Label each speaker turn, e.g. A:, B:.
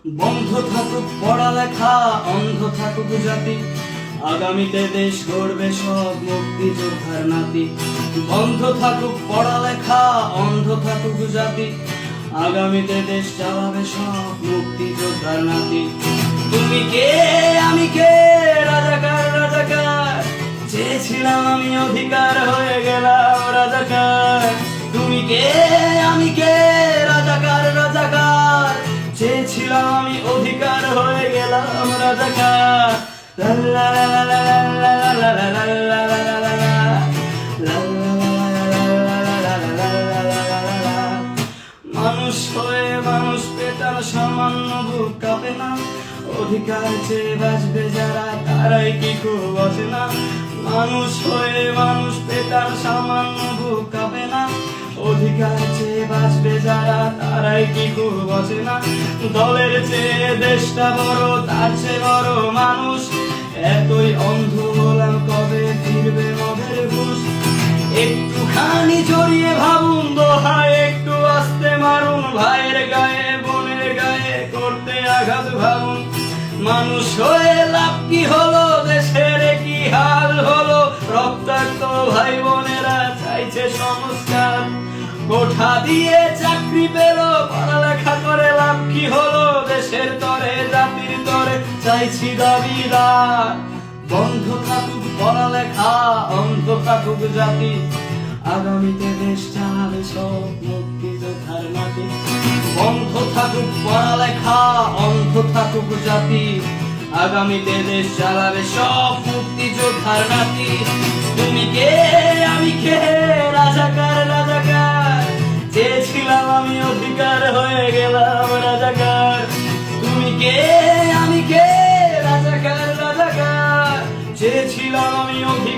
A: বন্ধ থাকুক পড়ালেখা, অন্ধ থাকুক জাতি, আগামীতে দেশ গড়বে সব মুক্তিযোদ্ধার নাতি। বন্ধ থাকুক পড়ালেখা, অন্ধ থাকুক জাতি, আগামীতে দেশ চালাবে সব মুক্তিযোদ্ধার নাতি। তুমি কে আমি কে, রাজাকার রাজাকার, চেয়েছিলাম আমি অধিকার হয়ে গেলাম রাজাকার। তুমি কে আমি কে, রাজাকার রাজাকার, চেয়েছিলাম আমি অধিকার হয়ে গেলাম রাজাকার। লা লা লা লা লা লা লা লা লা লা লা লা লা লা। মানুষ হয়ে মানুষ পেটার সামান্য বুক কাঁপে না, অধিকার চেয়ে বাঁচবে যারা তারাই কি খুব আছে না। মানুষ হয়ে মানুষ পেটার সামান্য বুক কাঁপে না, অধিকার চেয়ে বাঁচবে যারা তারাই কি খুব আছে না। দলের চেয়ে দেশটা বড়, তার চেয়ে বড় মানুষ, এতই অন্ধ হলাম কবে ফিরবে মদের ঘুষ। একটুখানি জড়িয়ে ভাবুন দোহায়, একটু আস্তে মারুন ভাইয়ের গায়ে বোনের গায়ে করতে আঘাত ভাবুন। মানুষ হয়ে লাভ কি হলো, দেশের কি হাল হলো, রক্তাক্ত ভাই বোনেরা চাইছে সংস্কার। কোঠা দিয়ে চাকরি পেল, পড়ালেখা করে লাভ কি হলো, দেশের তরে জাতির তরে চাইছি দাবিদার। বন্ধ থাকুক পড়ালেখা, অন্ধ থাকুক জাতি, আগামীতে দেশ চালাবে সব মুক্তিযোদ্ধার নাতি। বন্ধ থাকুক পড়ালেখা, অন্ধ থাকুক জাতি, আগামীতে দেশ চালাবে সব মুক্তিযোদ্ধার নাতি। তুমি কে আমি কে, রাজাকার রাজাকার, চেয়েছিলাম আমি অধিকার হয়ে গেলাম রাজাকার। তুমি কে আমি কে, রাজাকার রাজাকার, চেয়েছিলাম আমি অধিকার